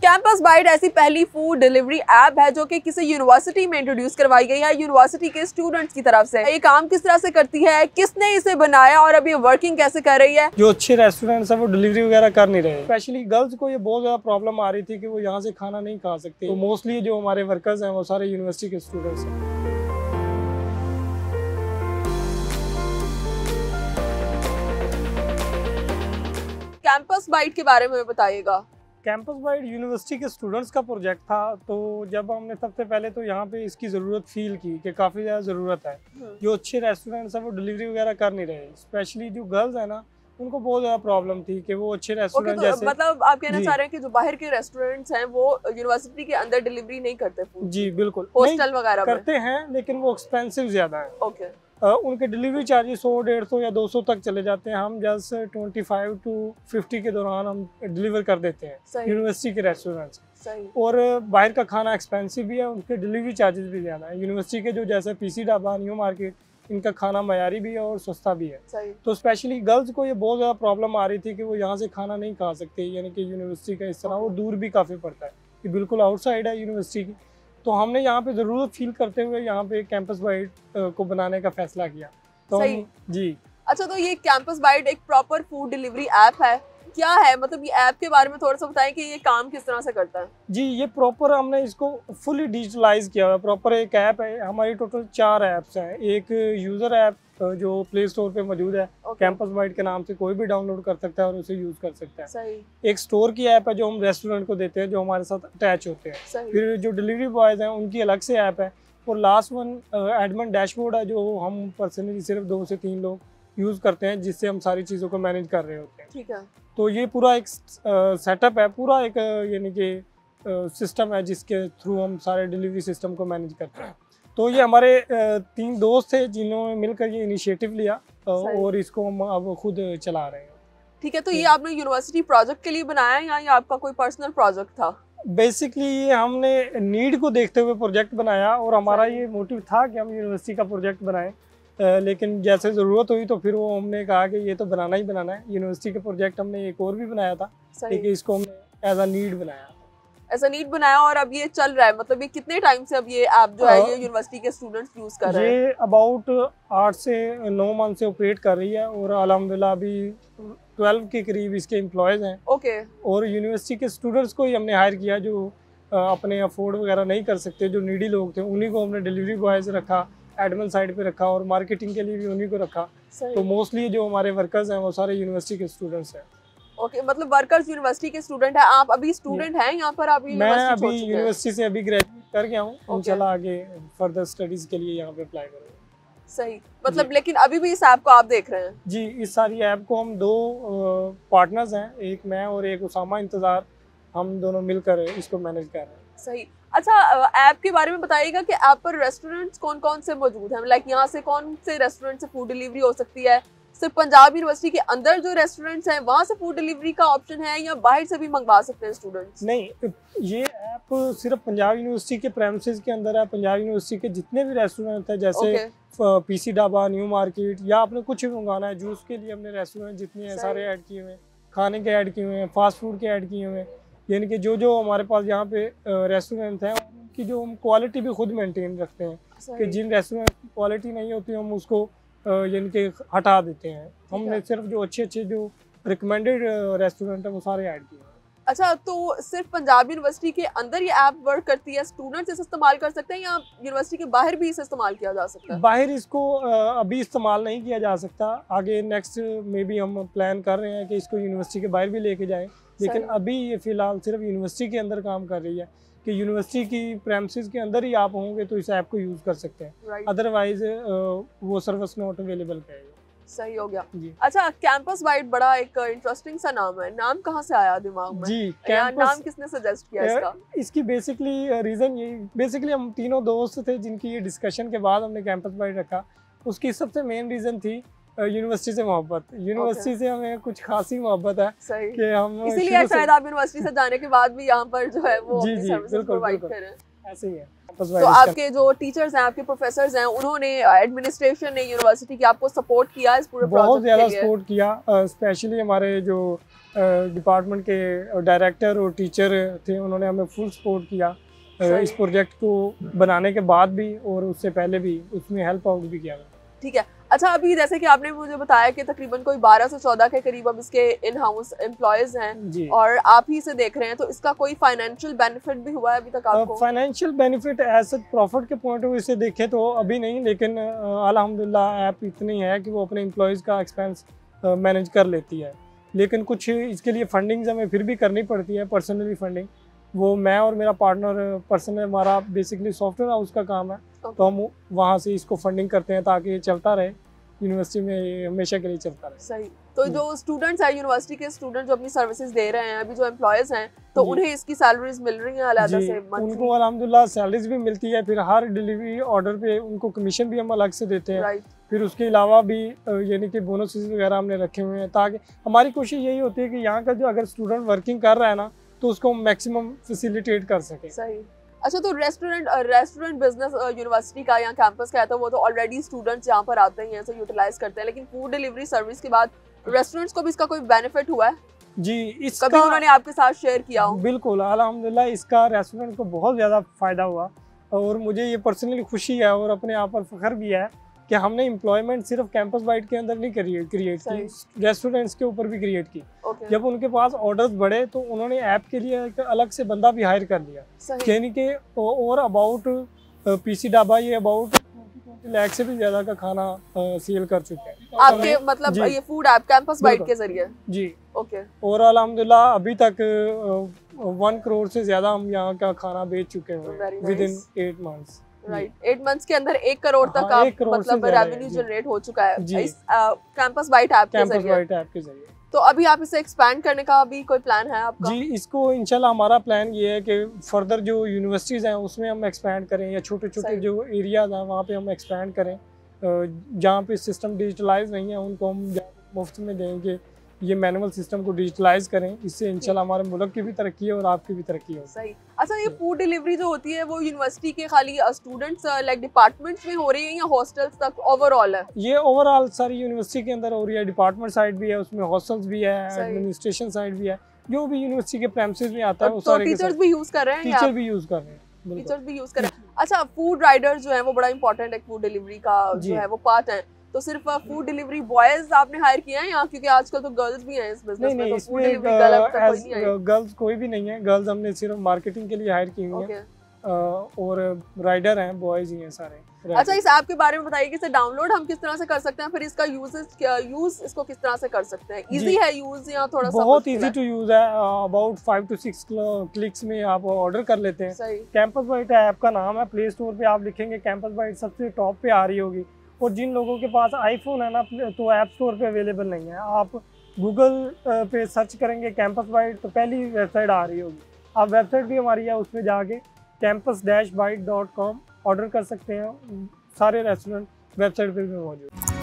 Campus bite ऐसी पहली food delivery app है जो कि किसी यूनिवर्सिटी में इंट्रोड्यूस करवाई गई है यूनिवर्सिटी के स्टूडेंट्स की तरफ से। ये काम किस तरह से करती है, किसने इसे बनाया और अभी वर्किंग कैसे कर रही है? जो अच्छे रेस्टोरेंट्स हैं वो डिलीवरी वगैरह कर नहीं रहे। स्पेशली गर्ल्स को ये बहुत ज़्यादा प्रॉब्लम आ रही थी कि वो यहाँ से खाना नहीं खा सकते। तो मोस्टली जो हमारे वर्कर्स हैं वो सारे यूनिवर्सिटी के स्टूडेंट्स हैं। कैंपस बाइट के बारे में बताइएगा। कैंपस बाइट यूनिवर्सिटी के स्टूडेंट्स का प्रोजेक्ट था। तो जब हमने सबसे पहले तो यहाँ पे इसकी ज़रूरत फील की कि काफ़ी ज़्यादा ज़रूरत है। जो अच्छे रेस्टोरेंट्स हैं वो डिलीवरी वगैरह कर नहीं रहे। स्पेशली जो गर्ल्स हैं ना, उनको बहुत ज़्यादा प्रॉब्लम थी कि वो अच्छे रेस्टोरेंट जैसे मतलब आप कहना चाह रहे हैं कि जो बाहर के रेस्टोरेंट्स हैं वो यूनिवर्सिटी के अंदर डिलीवरी नहीं करते फूड? जी बिल्कुल, हॉस्टल वगैरह करते हैं लेकिन वो एक्सपेंसिव ज़्यादा है। ओके। उनके डिलीवरी चार्जेस 100, 150 या 200 तक चले जाते हैं। हम जस्ट 25 to 50 के दौरान हम डिलीवर कर देते हैं यूनिवर्सिटी के रेस्टोरेंट्स। और बाहर का खाना एक्सपेंसिव भी है, उनके डिलीवरी चार्जेस भी ज़्यादा है। यूनिवर्सिटी के जो जैसे पीसी ढाबा, न्यू मार्केट, इनका खाना मयारी भी है और सस्ता भी है। तो स्पेशली गर्ल्स को ये बहुत ज़्यादा प्रॉब्लम आ रही थी कि वो यहाँ से खाना नहीं खा सकते, यानी कि यूनिवर्सिटी का इस तरह वो दूर भी काफ़ी पड़ता है, कि बिल्कुल आउटसाइड है यूनिवर्सिटी की। तो हमने यहाँ पे ज़रूरत फील करते हुए यहाँ पे कैंपस बाइट को बनाने का फैसला किया। तो जी अच्छा, तो ये कैंपस बाइट एक प्रॉपर फूड डिलीवरी ऐप है, क्या है? मतलब ये ऐप के बारे में थोड़ा सा बताएं कि ये काम किस तरह से करता है। जी, ये प्रॉपर हमने इसको फुली डिजिटलाइज किया हुआ है। प्रॉपर एक ऐप है। हमारी टोटल 4 ऐप्स हैं। एक यूज़र ऐप जो प्ले स्टोर पे मौजूद है, कैंपस बाइट के नाम से कोई भी डाउनलोड कर सकता है और उसे यूज़ कर सकता है। सही। एक स्टोर की ऐप है जो हम रेस्टोरेंट को देते हैं, जो हमारे साथ अटैच होते हैं। फिर जो डिलीवरी बॉयज़ हैं उनकी अलग से ऐप है। और लास्ट वन एडमिन डैशबोर्ड है, जो हम पर्सनली सिर्फ 2 से 3 लोग यूज़ करते हैं, जिससे हम सारी चीज़ों को मैनेज कर रहे होते हैं। ठीक है। तो ये पूरा एक सेटअप है, पूरा एक यानी कि सिस्टम है जिसके थ्रू हम सारे डिलीवरी सिस्टम को मैनेज करते हैं। तो ये हमारे 3 दोस्त थे जिन्होंने मिलकर ये इनिशिएटिव लिया और इसको हम अब खुद चला रहे हैं। ठीक है। तो ये आपने यूनिवर्सिटी प्रोजेक्ट के लिए बनाया या ये आपका कोई पर्सनल प्रोजेक्ट था? बेसिकली ये हमने नीड को देखते हुए प्रोजेक्ट बनाया और हमारा ये मोटिव था कि हम यूनिवर्सिटी का प्रोजेक्ट बनाएं। लेकिन जैसे ज़रूरत हुई तो फिर वो हमने कहा कि ये तो बनाना ही बनाना है। यूनिवर्सिटी का प्रोजेक्ट हमने एक और भी बनाया था, लेकिन इसको हमने एज अ नीड बनाया। ऐसा नीड बनाया और अब ये चल रहा है। मतलब ये कितने टाइम से अब ये ऐप जो है ये यूनिवर्सिटी के स्टूडेंट्स यूज कर रहे हैं? ये अबाउट 8 से 9 मंथ से ऑपरेट कर रही है और अल्हम्दुलिल्लाह अभी 12 के करीब इसके एम्प्लॉयज़ हैं। ओके। और यूनिवर्सिटी के स्टूडेंट्स को ही हमने हायर किया जो अपने अफोर्ड वगैरह नहीं कर सकते, जो नीडी लोग थे, उन्हीं को हमने डिलीवरी बॉयज़ रखा, एडमिन साइड पे रखा और मार्केटिंग के लिए भी उन्हीं को रखा। तो मोस्टली जो हमारे वर्कर्स हैं वो सारे यूनिवर्सिटी के स्टूडेंट्स हैं। ओके, मतलब वर्कर्स यूनिवर्सिटी के स्टूडेंट हैं। आप अभी स्टूडेंट हैं यहाँ पर? आप मैं अभी यूनिवर्सिटी से अभी ग्रेजुएट कर गया हूँ। इंशाल्लाह आगे फर्दर स्टडीज के लिए यहाँ पे अप्लाई करूँगा। सही। मतलब लेकिन अभी भी इस ऐप को आप देख रहे हैं? जी, इस सारी ऐप को हम 2 पार्टनर्स हैं, एक मैं और एक उसामा इंतजार, हम दोनों मिलकर इसको मैनेज कर रहे हैं। सही। अच्छा, ऐप के बारे में बताइएगा कि ऐप पर रेस्टोरेंट्स कौन कौन से मौजूद हैं? लाइक यहाँ से कौन से रेस्टोरेंट से फूड डिलीवरी हो सकती है? सिर्फ पंजाब यूनिवर्सिटी के अंदर जो रेस्टोरेंट्स हैं वहाँ से फूड डिलीवरी का ऑप्शन है या बाहर से भी मंगवा सकते हैं स्टूडेंट्स? नहीं, ये ऐप सिर्फ पंजाब यूनिवर्सिटी के प्रेमिसेस के अंदर है। पंजाब यूनिवर्सिटी के जितने भी रेस्टोरेंट हैं, जैसे पीसी ढाबा, न्यू मार्केट, या आपने कुछ भी मंगाना है, जूस के लिए हमने रेस्टोरेंट जितने हैं सारे ऐड किए हुए हैं, खाने के ऐड किए हुए हैं, फास्ट फूड के ऐड किए हुए हैं। यानी कि जो हमारे पास यहाँ पे रेस्टोरेंट हैं उनकी जो हम क्वालिटी भी खुद मेंटेन रखते हैं, कि जिन रेस्टोरेंट की क्वालिटी नहीं होती हम उसको यानी कि हटा देते हैं। हमने सिर्फ जो अच्छे जो रिकमेंडेड रेस्टोरेंट है वो सारे ऐड किए हैं। अच्छा, तो सिर्फ पंजाब यूनिवर्सिटी के अंदर ये ऐप वर्क करती है? स्टूडेंट्स इसे इस्तेमाल कर सकते हैं या यूनिवर्सिटी के बाहर भी इसे इस्तेमाल किया जा सकता है? बाहर इसको अभी इस्तेमाल नहीं किया जा सकता। आगे नेक्स्ट में भी हम प्लान कर रहे हैं कि इसको यूनिवर्सिटी के बाहर भी लेके जाएं, लेकिन अभी ये फिलहाल सिर्फ यूनिवर्सिटी के अंदर काम कर रही है कि यूनिवर्सिटी की प्रेमिसेस के अंदर ही आप होंगे तो इस ऐप को यूज़ कर सकते हैं। अदरवाइज वो सर्विस नॉट अवेलेबल करेगा। सही हो गया जी। अच्छा, कैंपस बाइट बड़ा एक इंटरेस्टिंग सा नाम है। नाम कहाँ से आया दिमाग में? जी, नाम किसने सजेस्ट किया इसका? इसकी बेसिकली रीज़न ये, बेसिकली हम तीनों दोस्त थे जिनकी ये डिस्कशन के बाद हमने कैंपस बाइट रखा। उसकी सबसे मेन रीज़न थी यूनिवर्सिटी से मोहब्बत। यूनिवर्सिटी से हमें कुछ खासी मोहब्बत है कि हम इसीलिए शायद आप यूनिवर्सिटी से जाने के बाद भी यहाँ पर जो है वो जी प्रोवाइड कर रहे हैं। ऐसे ही है। तो आपके जो टीचर्स हैं, आपके प्रोफेसर्स हैं, उन्होंने, एडमिनिस्ट्रेशन ने यूनिवर्सिटी की आपको सपोर्ट किया इस पूरे प्रोजेक्ट के लिए? बहुत ज़्यादा सपोर्ट किया। स्पेशली हमारे जो डिपार्टमेंट के डायरेक्टर और टीचर थे, उन्होंने हमें फुल सपोर्ट किया इस प्रोजेक्ट को बनाने के बाद भी और उससे पहले भी, उसमें हेल्प आउट भी किया। ठीक है। अच्छा, अभी जैसे कि आपने मुझे बताया कि तकरीबन कोई 12 से 14 के करीब अब इसके इन हाउस एम्प्लॉयज हैं और आप ही से देख रहे हैं, तो इसका कोई फाइनेंशियल बेनिफिट भी हुआ है अभी तक आपको? फाइनेंशियल बेनिफिट एज प्रॉफिट के पॉइंट ऑफ व्यू से देखें तो अभी नहीं, लेकिन अल्हम्दुलिल्लाह ऐप इतनी है कि वो अपने एम्प्लॉयज़ का एक्सपेंस मैनेज कर लेती है। लेकिन कुछ इसके लिए फंडिंग्स हमें फिर भी करनी पड़ती है, पर्सनली फंडिंग। वो मैं और मेरा पार्टनर पर्सन, हमारा बेसिकली सॉफ्टवेयर हाउस का काम है, तो हम वहाँ से इसको फंडिंग करते हैं ताकि ये चलता रहे, यूनिवर्सिटी में हमेशा के लिए चलता रहे। सही। तो जो स्टूडेंट्स हैं, यूनिवर्सिटी के स्टूडेंट जो अपनी सर्विसेज दे रहे हैं, अभी जो एम्प्लॉयज हैं, तो उन्हें इसकी सैलरीज मिल रही हैं अलग से? उनको अल्हम्दुलिल्लाह सैलरीज भी मिलती है, फिर हर डिलीवरी ऑर्डर पे उनको कमीशन भी हम अलग से देते हैं। फिर उसके अलावा भी यानी कि बोनसेस वगैरह हमने रखे हुए हैं, ताकि हमारी कोशिश यही होती है कि यहाँ का जो अगर स्टूडेंट वर्किंग कर रहा है ना, तो उसको मैक्सिमम फैसिलिटेट कर सके। सही। अच्छा, तो रेस्टोरेंट बिजनेस यूनिवर्सिटी का या कैंपस का है, तो वो तो ऑलरेडी स्टूडेंट्स यहाँ पर आते हैं, तो यूटिलाइज करते हैं, लेकिन फूड डिलीवरी सर्विस के बाद रेस्टोरेंट्स को भी इसका कोई बेनिफिट हुआ है? जी, इसका कभी उन्होंने आपके साथ शेयर किया हो? बिल्कुल, अल्हम्दुलिल्लाह इसका रेस्टोरेंट को बहुत ज़्यादा फ़ायदा हुआ और मुझे ये पर्सनली खुशी है और अपने आप पर फख्र भी है कि हमने एम्प्लॉयमेंट सिर्फ कैंपस वाइड के अंदर नहीं क्रिएट की, रेस्टोरेंट्स के ऊपर भी क्रिएट की। जब उनके पास ऑर्डर्स बढ़े तो उन्होंने ऐप के लिए एक अलग से बंदा भी हायर कर लिया, यानी कि और अबाउट पीसी ढाबा ये अबाउट 20 लाख से भी ज्यादा का खाना सेल कर चुके हैं आपके, मतलब ये फूड ऐप कैंपस वाइड के जरिए? जी, ओके। और अल्हम्दुलिल्लाह अभी तक 1 करोड़ से ज्यादा हम यहाँ का खाना बेच चुके हैं with in 8 months. Right, 8 months के अंदर 1 करोड़ तक का मतलब रेवेन्यू जनरेट हो चुका है इस कैंपस वाइड ऐप के जरिए। तो अभी आप इसे एक्सपैंड करने का भी कोई प्लान है आपका? जी, इसको इंशाल्लाह हमारा प्लान ये है कि फर्दर जो यूनिवर्सिटीज़ हैं उसमें हम एक्सपैंड करें, या छोटे छोटे जो एरियाज हैं वहाँ पे हम एक्सपैंड करें। जहाँ पे सिस्टम डिजिटलाइज नहीं है उनको हम मुफ्त में देंगे, ये मैनुअल सिस्टम को डिजिटलाइज करें, इससे इंशाल्लाह हमारे मुल्क की भी तरक्की है और आपकी भी तरक्की है। सही। अच्छा, ये फूड डिलीवरी जो होती है वो यूनिवर्सिटी के खाली स्टूडेंट्स लाइक डिपार्टमेंट्स में हो रही है या हॉस्टल्स तक ओवरऑल है? ये ओवरऑल सारी यूनिवर्सिटी के अंदर हो रही है, डिपार्टमेंट साइड भी है, उसमें हॉस्टल्स भी है, एडमिनिस्ट्रेशन साइड भी है, जो भी यूनिवर्सिटी के प्रेमिसेस में आता है वो सारे टीचर्स भी यूज कर रहे हैं? टीचर भी यूज कर रहे हैं, टीचर्स भी यूज कर रहे हैं। अच्छा, फूड राइडर जो है वो बड़ा इंपॉर्टेंट है फूड डिलीवरी का जो है वो पार्ट है, तो सिर्फ फूड डिलीवरी बॉयज आपने हायर किया है या क्योंकि आजकल तो गर्ल्स भी हैं इस बिजनेस में? तो फूड डिलीवरी गर्ल्स कोई भी नहीं है, गर्ल्स हमने सिर्फ मार्केटिंग के लिए हायर की हुई है और राइडर हैं बॉयज ही हैं सारे। अच्छा, इस ऐप के बारे में बताइए कि इसे डाउनलोड हम किस तरह से कर सकते हैं, फिर इसका यूज इसको किस तरह से कर सकते हैं? इजी है यूज या थोड़ा सा? बहुत इजी टू यूज है, अबाउट 5 to 6 क्लिक्स में आप ऑर्डर कर लेते हैं। कैंपस वाइड ऐप का नाम है, प्ले स्टोर पे आप लिखेंगे कैंपस वाइड सबसे टॉप पे आ रही होगी। और जिन लोगों के पास आईफोन है ना, तो ऐप स्टोर पे अवेलेबल नहीं है, आप गूगल पे सर्च करेंगे कैंपस वाइड तो पहली वेबसाइट आ रही होगी। आप वेबसाइट भी हमारी है, उस पर जाके campus-bite.com ऑर्डर कर सकते हैं, सारे रेस्टोरेंट वेबसाइट पे भी मौजूद है।